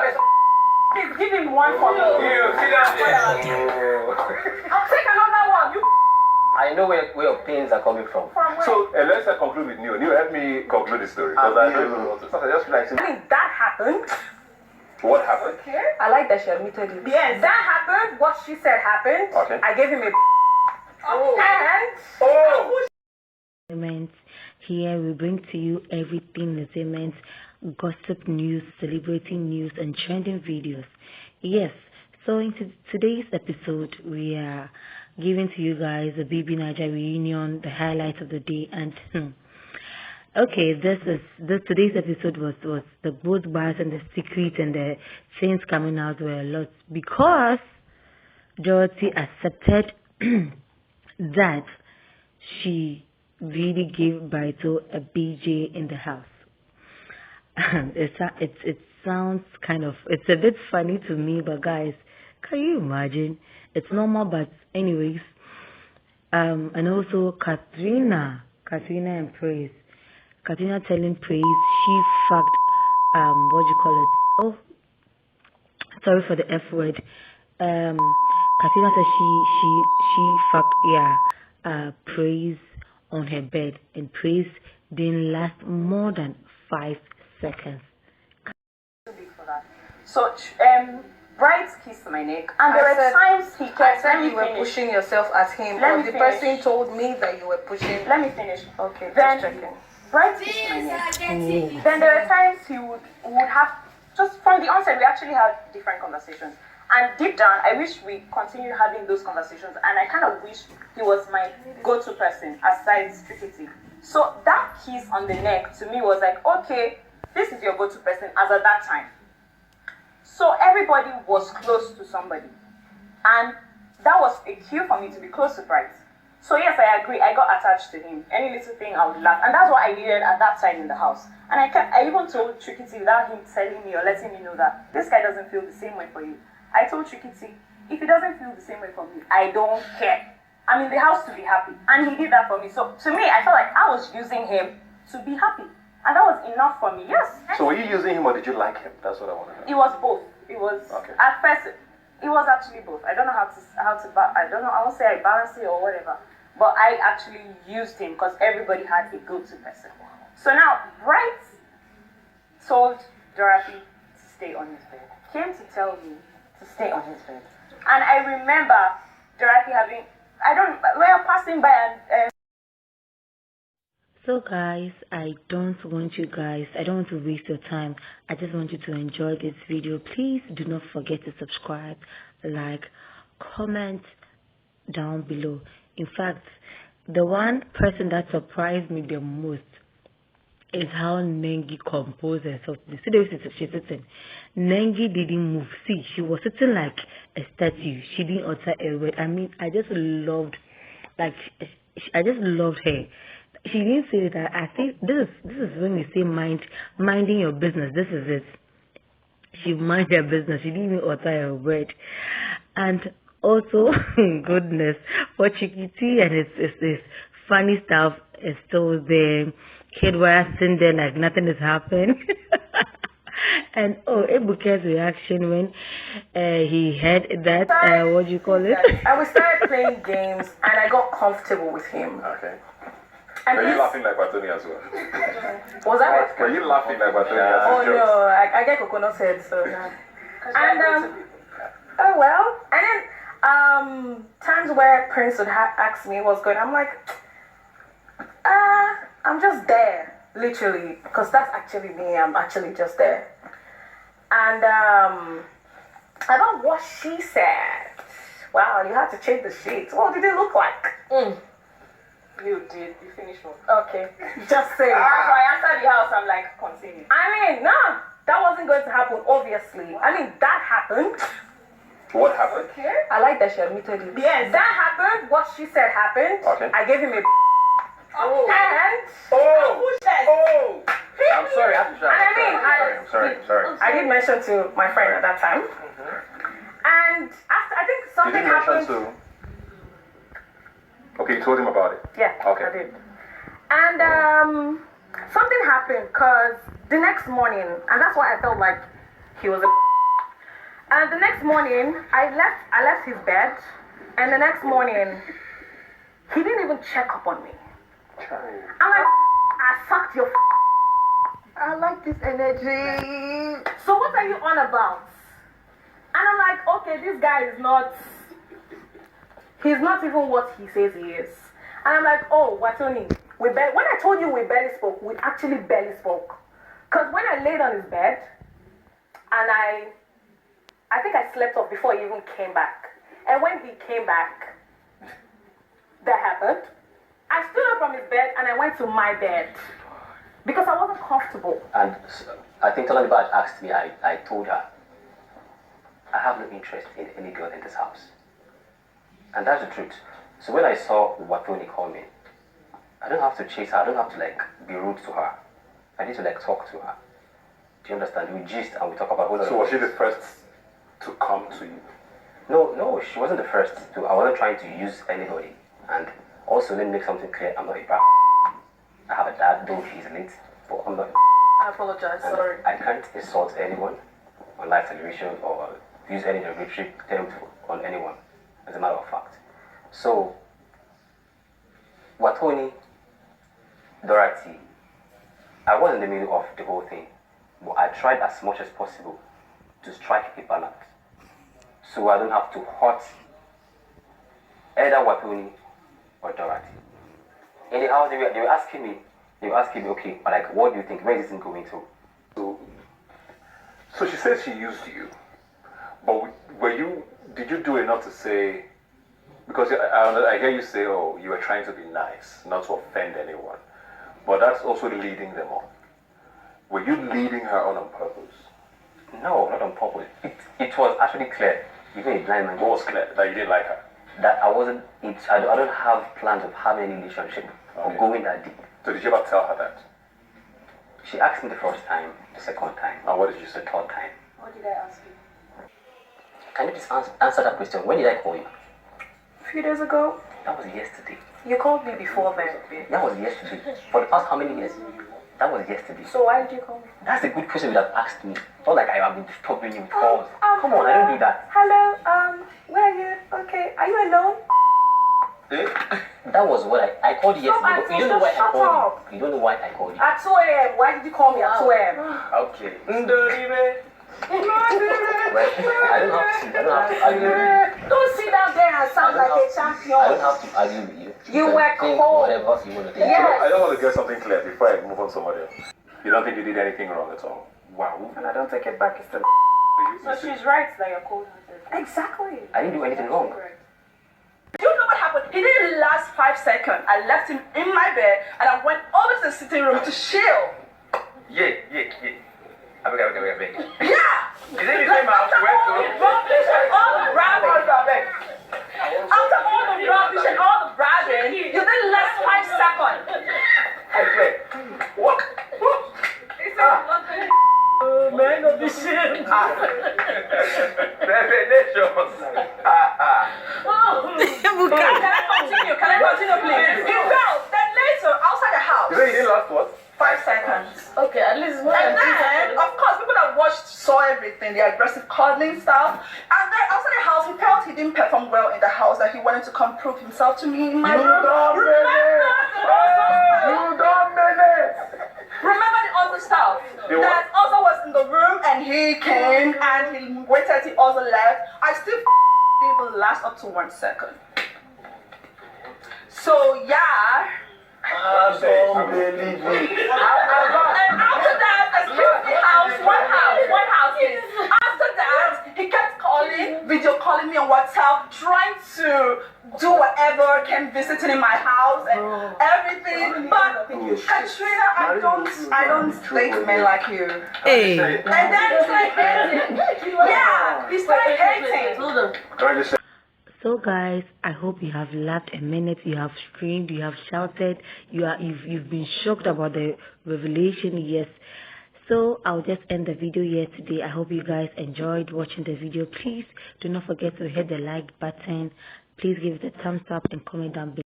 Please give him one for me. You sit down there. I'll take another one. You. I know where your pains are coming from. From where? So let's conclude with Neo. Neo, help me conclude the story. Because I don't know. So I just feel like I mean, that happened. what happened? Okay. I like that she admitted it. Yes, that happened. What she said happened. Okay. I gave him a. Oh. And. Entertainment. Here we bring to you everything entertainment, gossip news, celebrity news, and trending videos. Yes, so in today's episode, we are giving to you guys a bbnaija reunion, the highlights of the day, and okay, today's episode was the both bars and the secret and the things coming out were a lot because Dorathy accepted that she really gave Baito a BJ in the house. It sounds kind of, it's a bit funny to me, but guys, can you imagine? It's normal, but anyways. And also Katrina and Praise. Katrina telling Praise she fucked what do you call it? Oh, sorry for the F word. Katrina said she fucked Praise on her bed, and Praise didn't last more than 5 seconds. So, Bright kissed my neck, and there were times he kept. Let me finish. Pushing yourself at him, Let or me the finish. person told me that you were pushing. Let me finish. Okay, Then just checking. Bright kissed my neck. Then there were times he would have, just from the onset, we actually had different conversations. And deep down, I wish we continued having those conversations. And I kind of wish he was my go-to person aside Trickity. So that kiss on the neck to me was like, okay, this is your go-to person as at that time. So everybody was close to somebody. And that was a cue for me to be close to Bright. So yes, I agree. I got attached to him. Any little thing I would laugh. And that's what I needed at that time in the house. And I even told Trickity without him telling me or letting me know that this guy doesn't feel the same way for you. I told Trickity, if he doesn't feel the same way for me, I don't care. I'm in the house to be happy. And he did that for me. So to me, I felt like I was using him to be happy. And that was enough for me, yes. So were you using him or did you like him? That's what I want to know. It was both. It was, okay. At first, it was actually both. I don't know I don't know, I won't say I balanced it or whatever. But I actually used him because everybody had a go-to person. So now, Bright told Dorathy to stay on his bed. Came to tell me to stay on his bed. And I remember Dorathy having, we were passing by and... So guys, I don't want to waste your time. I just want you to enjoy this video. Please do not forget to subscribe, like, comment down below. In fact, the one person that surprised me the most is how Nengi composed herself. The studio she's sitting. Nengi didn't move. See, she was sitting like a statue. She didn't utter a word. I mean, I just loved her. She didn't say that. I think this is when we say minding your business. This is it. She minded her business. She didn't even utter a word. And also, goodness, for Chiquiti and his funny stuff is still there. Kid was sitting there like nothing has happened. And Ebuka's reaction when he heard that, what do you call it? And we started playing games and I got comfortable with him. Okay. And Were you laughing like Batoni as well? Was that? Were you laughing like Batoni as well? Oh no, I get coconut head, so no. And oh well. And then times where Prince would ask me what's going on, I'm like, I'm just there, literally, because that's actually me. I'm actually just there. And about what she said, wow, you had to change the sheets. What did it look like? You did. You finished one. Okay. Just saying. So I answered the house. I'm like, continue. I mean, no, that wasn't going to happen, obviously. I mean, that happened. What happened? Okay. I like that she admitted it. Yes, that happened. What she said happened. Okay. I gave him a Oh. and I'm sorry. I'm sorry. I did mention to my friend at that time. And after, I think something happened. Okay, you told him about it. Yeah, okay. I did. And something happened because the next morning, and that's why I felt like he was a And the next morning, I left his bed, and the next morning, he didn't even check up on me. I'm like, I sucked your. I like this energy. So what are you on about? And I'm like, okay, this guy is not. He's not even what he says he is. And I'm like, oh, Watoni, when I told you we barely spoke, we actually barely spoke. Because when I laid on his bed, and I think I slept off before he even came back. And when he came back, that happened. I stood up from his bed and I went to my bed because I wasn't comfortable. And I think Talani Baj asked me, I told her, I have no interest in any girl in this house. And that's the truth. So when I saw Watoni call me, I don't have to chase her, I don't have to like be rude to her. I need to like talk to her. Do you understand? We gist and we talk about who. So was she the first to come to you? No, she wasn't the first to. I wasn't trying to use anybody. And also, let me make something clear. I'm not a brat. I have a dad, though he's late, but I'm not. I apologize, sorry. I can't insult anyone on live television or use any derogatory term on anyone, as a matter of fact. So, Watoni, Dorathy, I was in the middle of the whole thing, but I tried as much as possible to strike a balance, so I don't have to hurt either Watoni or Dorathy. In the house, they were asking me, okay, like, what do you think? Where is this thing going to? So she said she used you, but did you do enough to say, because I hear you say, oh, you were trying to be nice, not to offend anyone, but that's also leading them on. Were you leading her on purpose? No, not on purpose. It was actually clear, even a blind man. What was clear? That you didn't like her? That I wasn't, I don't have plans of having any relationship or going that deep. So did you ever tell her that? She asked me the first time, the second time. And what did you say? The third time. What did I ask you? Can you please answer that question? When did I call you? A few days ago. That was yesterday. You called me before then. That was yesterday. For the past how many years? That was yesterday. So why did you call me? That's a good question you have asked me. Not like I have been disturbing you with calls. Come on, I don't do that. Hello, where are you? Okay, are you alone? That was what I called you yesterday. But you don't know why I Shut called up. you. You don't know why I called you. At 2 a.m. Why did you call me at 2 a.m.? Okay. Well, I don't have to argue. Don't sit down there and sound like a champion. I don't have to argue with you. You can were think cold. whatever you want to think. Yes. I don't want to get something clear before I move on to somebody else. You don't think you did anything wrong at all? Wow. And I don't take it back. It's the. So she's right that you're cold. Exactly. I didn't do anything wrong. Do you know what happened? He didn't last 5 seconds. I left him in my bed and I went over to the sitting room to chill. Yeah. I beg. Yeah! Is it the same house you went to? Rubbish and all the bragging. After all the rubbish and all the bragging, you didn't last 5 seconds. I swear. What? Man of the shit. Revelations. Can I continue, please? He fell. Then later, outside the house. You know you didn't last what? 5 seconds. Okay, at least one. And then, of course, people that watched saw everything, the aggressive cuddling stuff. And then outside the house, he felt he didn't perform well in the house, that he wanted to come prove himself to me in my room. Remember the other stuff? That also was in the room and he came and he waited till also left. I still didn't even last up to 1 second. So yeah. I don't believe it. And after that, excuse me, one house is. After that, he kept calling, video calling me on WhatsApp, trying to do whatever, came visiting in my house and everything. But Katrina, I don't date men like you. Hey. And then he started hating. Yeah, he started hating. So guys, I hope you have laughed a minute, you have screamed, you have shouted, you've been shocked about the revelation. Yes. So I'll just end the video here today. I hope you guys enjoyed watching the video. Please do not forget to hit the like button. Please give it a thumbs up and comment down below.